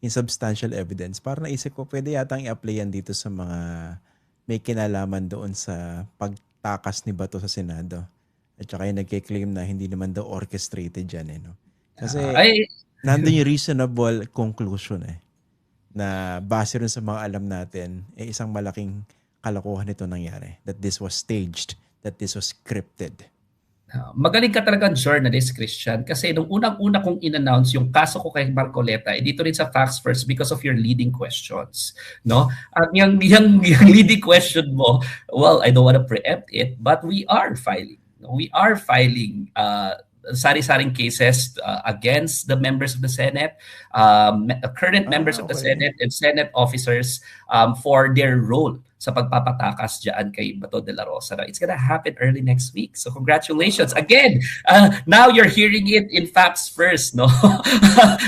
insubstantial evidence. Parang naisip ko, pwede yatang i-apply yan dito sa mga may kinalaman doon sa pagtakas ni Bato sa Senado. At saka yung nagkiklaim na hindi naman daw orchestrated yan eh. No? Kasi Ay, nandun yung reasonable conclusion eh. Na base rin sa mga alam natin, eh isang malaking kalokohan ito nangyari. That this was staged, that this was scripted. magaling ka talagang journalist, Christian, kasi nung unang-una kong in-announce yung kaso ko kay Marcoleta, dito rin sa Facts First because of your leading questions, no? At yung leading question mo, well, I don't want to preempt it, but we are filing. No? We are filing sari-saring cases against the members of the Senate, current members of the Senate and Senate officers for their role sa pagpapatakas dyan kay Bato de la Rosa. It's gonna happen early next week. So congratulations. Again, now you're hearing it in Facts First, no?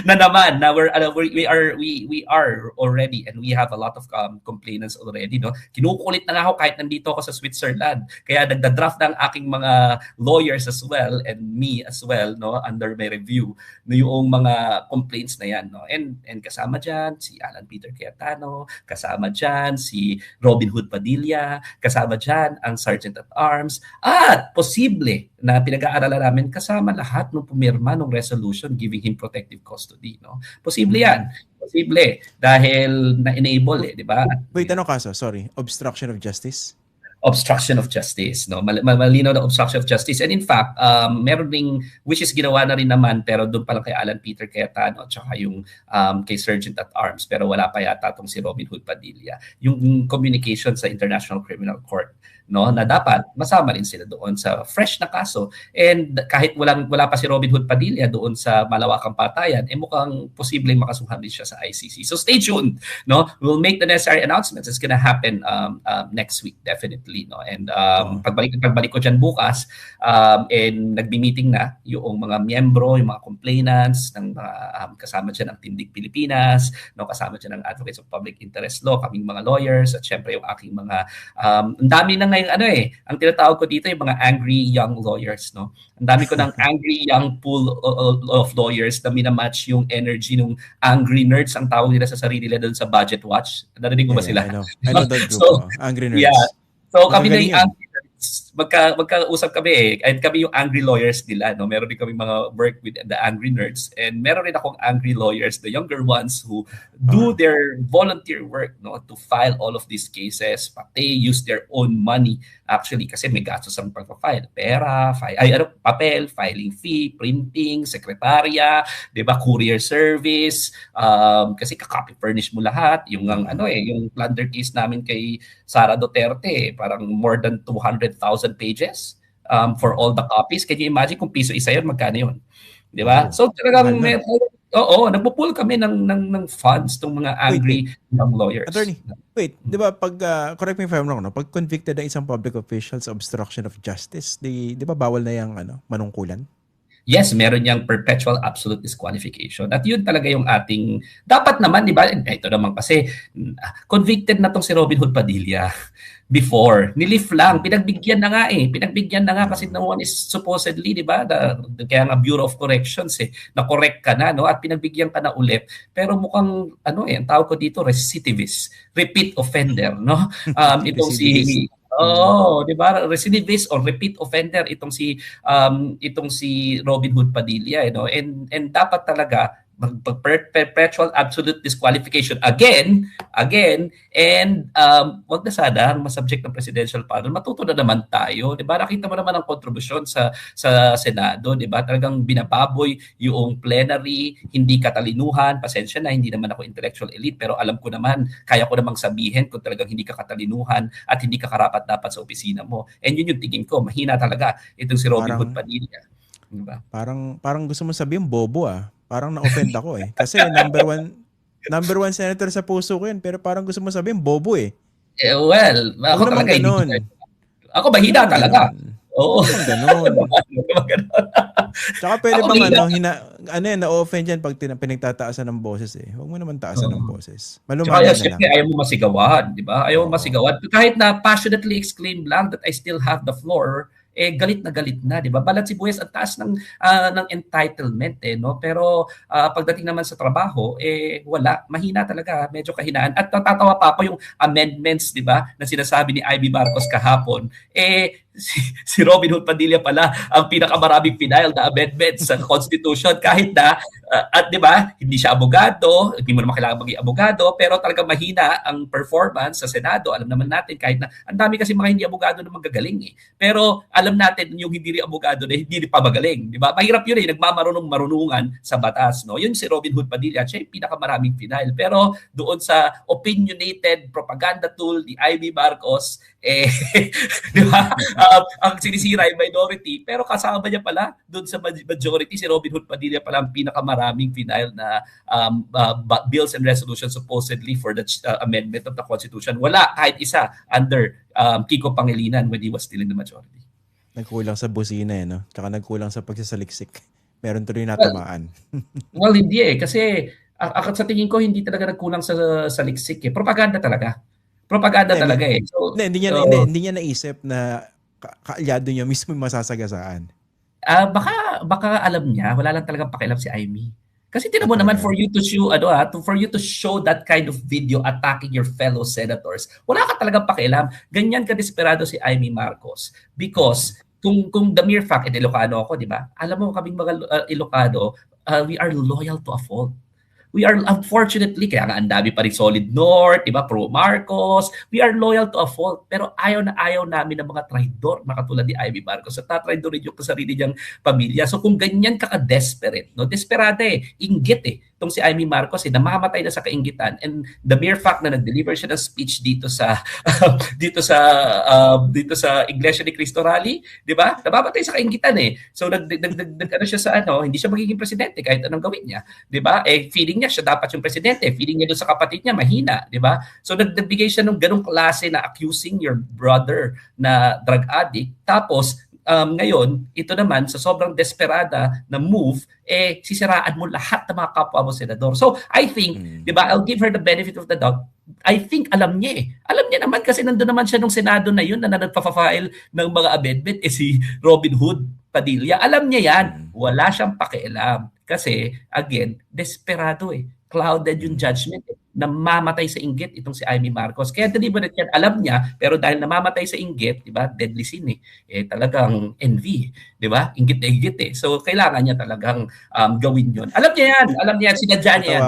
na naman, na we are already and we have a lot of complainants already, no? Kinukulit na nga ako kahit nandito ako sa Switzerland. Kaya nagda-draft ng aking mga lawyers as well and me as well, no, under my review, no, yung mga complaints na yan, no? And kasama dyan si Alan Peter Cayetano, kasama dyan si Robin Hood Padilla, kasama dyan ang Sergeant at Arms, at posible na pinag-aaralan namin kasama lahat ng pumirma ng resolution giving him protective custody. No? Posible yan. Posible. Dahil na-enable di ba? Wait, anong kaso? Sorry. Obstruction of justice? Obstruction of justice, no? Malinaw na obstruction of justice. And in fact, meron ding, which is ginawa na rin naman, pero doon pa lang kay Alan Peter Cayetano, at saka yung kay Sergeant at Arms, pero wala pa yata itong si Robin Hood Padilla. Yung communication sa International Criminal Court, no, na dapat masama rin sila doon sa fresh na kaso. And kahit wala pa si Robin Hood Padilla doon sa malawakang patayan, mukhang posibleng makasuhan din siya sa ICC. So stay tuned, no? We'll make the necessary announcements. It's gonna happen next week, definitely, no? And pagbalik ko dyan bukas, and nagbi-meeting na yung mga miyembro, yung mga complainants ng kasama dyan ang Tindig Pilipinas, no, kasama dyan ang Advocates of Public Interest Law, kaming mga lawyers, at syempre yung aking mga ang dami na ngayon ang tinatawag ko dito yung mga angry young lawyers, no. Ang dami ko ng angry young pool of lawyers na minamatch yung energy ng angry nerds, ang tawag nila sa sarili nila doon sa Budget Watch. Narinig mo ba sila? I know that group. So, angry nerds. Yeah. So kami na yung angry nerds. Magkausap kami and kami yung angry lawyers nila, no. Meron din kami mga work with the angry nerds and meron rin akong angry lawyers, the younger ones who do their volunteer work, no, to file all of these cases, pati use their own money actually kasi may gastos ang pag-file, pera, papel, filing fee, printing, sekretarya, 'di ba, courier service, kasi ka-copy furnish mo lahat, yung yung plunder case namin kay Sara Duterte, parang more than 200,000 pages for all the copies. Can you imagine kung piso isa yun, magkano yun? Di ba? So talagang nagpo-pull kami ng funds tong mga angry young lawyers. Attorney, wait, di ba pag, correct me if I'm wrong, no? Pag convicted ng isang public official sa obstruction of justice, di ba bawal na yung manungkulan? Yes, meron niyang perpetual absolute disqualification. At yun talaga yung ating, dapat naman, di ba, ito naman kasi, convicted na tong si Robin Hood Padilla before. Nilift lang, pinagbigyan na nga kasi no one is supposedly, di ba, kaya nga Bureau of Corrections, na-correct ka na, no, at pinagbigyan ka na ulit. Pero mukhang, ang tawag ko dito, recidivist, repeat offender, no? Itong si... di ba? Recidivist or repeat offender itong si Robin Hood Padilla, and dapat talaga perpetual absolute disqualification again, and wag na sana masubject ng presidential pardon. Matuto na naman tayo, 'di ba? Nakita mo naman ang kontribusyon sa Senado, 'di ba? Talagang binababoy yung plenary, hindi katalinuhan. Pasensya na, hindi naman ako intellectual elite, pero alam ko naman, kaya ko namang sabihin kung talagang hindi ka katalinuhan at hindi ka karapat-dapat sa opisina mo. And yun yung tingin ko, mahina talaga itong si Robin Hood Padilla. Diba? Parang gusto mo sabihin bobo Parang na-offend ako Kasi number one senator sa puso ko yun. Pero parang gusto mo sabihin bobo well, ako talaga hindi. Ako mahina talaga. Oo. Ganun. Tsaka pwede bang na-offend yan pag pinagtataasan ng boses Huwag mo naman taasan ng boses. Malumangan na lang. Ayaw mo masigawan, di ba? Ayaw mo masigawan. Kahit na passionately exclaim lang that I still have the floor, galit na, 'di ba? Balat sibuyas ang taas ng entitlement no. Pero pagdating naman sa trabaho wala, mahina talaga, medyo kahinaan. At natatawa pa yung amendments, 'di ba, na sinasabi ni Ivy Marcos kahapon. Si Robin Hood Padilla pala ang pinakamaraming final na amendments sa Constitution kahit na at 'di ba, hindi siya abogado, hindi mo naman kailangan maging abogado, pero talagang mahina ang performance sa Senado. Alam naman natin kahit na ang dami kasi mga hindi abogado na magagaling Pero alam natin yung hindi rin abogado na hindi pa magaling, 'di ba? Mahirap 'yun nagmamarunong-marunungan sa batas, no? Yun si Robin Hood Padilla, siya yung pinakamaraming final. Pero doon sa opinionated propaganda tool ni Ivy Marcos, di ba? Ang sinisira ay minority, pero kasama niya pala doon sa majority, si Robin Hood Padilla pala ang pinakamaraming final na bills and resolutions supposedly for the amendment of the Constitution. Wala kahit isa under Kiko Pangilinan when he was still in the majority. Nagkulang sa busina no? Tsaka nagkulang sa pagsasaliksik. Meron tuloy natamaan. Well, hindi Kasi sa tingin ko, hindi talaga nagkulang sa saliksik Propaganda talaga. Propaganda talaga So, hindi niya naisip na kaalyado niya mismo masasagasaan. Baka alam niya, wala lang talagang pakialam si Amy. Kasi tinan mo naman, for you to show that kind of video attacking your fellow senators, wala ka talagang pakialam. Ganyan ka desperado si Amy Marcos. Because kung the mere fact, Ilocano ako, di ba? Alam mo, kaming mga Ilocano, we are loyal to a fault. We are unfortunately, kaya nga ang dami pa rin Solid North, diba, pro Marcos, we are loyal to a fault. Pero ayaw na ayaw namin ng mga traidor na katulad ni Ivy Marcos at tatraidorin yung sarili niyang pamilya. So kung ganyan ka ka-desperate, no? Desperada inggit itong si Ivy Marcos namamatay na sa kainggitan, and the mere fact na nag-deliver siya ng speech dito sa dito sa Iglesia ni Cristo Rally, di ba? Namamatay sa kainggitan So ano siya sa hindi siya magiging presidente kahit anong gawin niya, di ba? Feeling niya siya dapat yung presidente, feeling niya doon sa kapatid niya mahina, di ba? So nagbigay siya ng ganung klase na accusing your brother na drug addict, tapos ngayon, ito naman, sa sobrang desperada na move, sisiraan mo lahat ng mga kapwa mo senador. So, I think, di ba, I'll give her the benefit of the doubt. I think alam niya Alam niya naman kasi nandun naman siya nung Senado na yun na nagpa-file ng mga amendment si Robin Hood Padilla. Alam niya yan. Wala siyang pakialam. Kasi, again, desperado Clouded yung judgment Namamatay sa inggit itong si Amy Marcos. Kaya deliberate yan. Alam niya, pero dahil namamatay sa inggit, di ba, deadly sin talagang envy, di ba? Inggit na inggit So, kailangan niya talagang gawin yon. Alam niya yan, sinadya niya yan.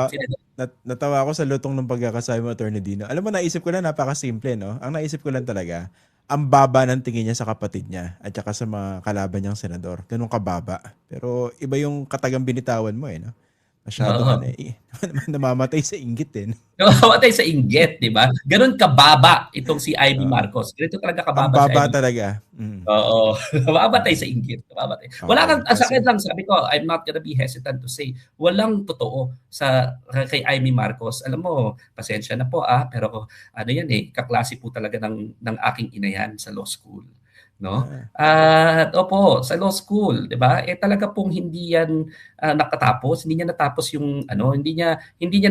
Natawa ako sa lutong ng pagkakasabi mo, Atty. Dino. Alam mo, naisip ko lang, napakasimple, no? Ang naisip ko lang talaga, ang baba ng tingin niya sa kapatid niya at saka sa mga kalaban niyang senador. Ganun kababa. Pero iba yung katagang binitawan mo no? Masyado namamatay sa inggit Namamatay sa inggit, di ba? Ganun kababa itong si Ivy Marcos. Ganito talaga kababa. Ang baba talaga. Oo. Namamatay sa inggit. Namamatay. Wala kang, sa akin lang, sabi ko, I'm not gonna be hesitant to say, walang totoo kay Ivy Marcos. Alam mo, pasensya na po pero kaklase po talaga ng aking ina yan sa law school. No? At opo, sa law school, 'di ba? Talaga pong hindi yan nakatapos, hindi niya natapos yung hindi niya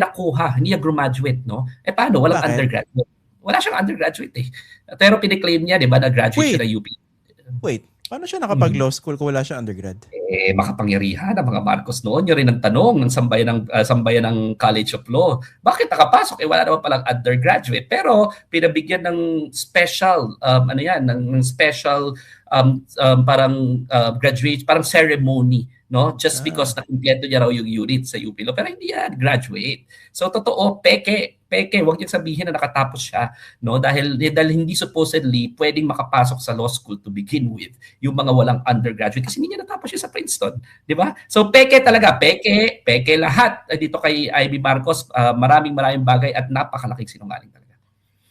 nakuha, hindi niya graduate, no? Paano walang undergraduate? Wala siyang undergraduate Pero piniklaim niya, 'di ba, na graduate siya ng UP. Wait, paano siya nakapag-law school kung wala siyang undergrad? Makapangyarihan ang mga Marcos noon. Yun rin ang tanong ng sambayan ng College of Law. Bakit nakapasok? Wala naman palang undergraduate. Pero pinabigyan ng special, ng special parang graduate, parang ceremony, no? Just because nakumpleto niya raw yung unit sa UP Law. Pero hindi yan graduate. So totoo, peke, huwag niyang sabihin na nakatapos siya, no? Dahil hindi supposedly pwedeng makapasok sa law school to begin with yung mga walang undergraduate kasi hindi niya natapos siya sa Princeton, di ba? So peke talaga, peke lahat dito kay Ivy Marcos, maraming bagay at napakalaking sinungaling talaga.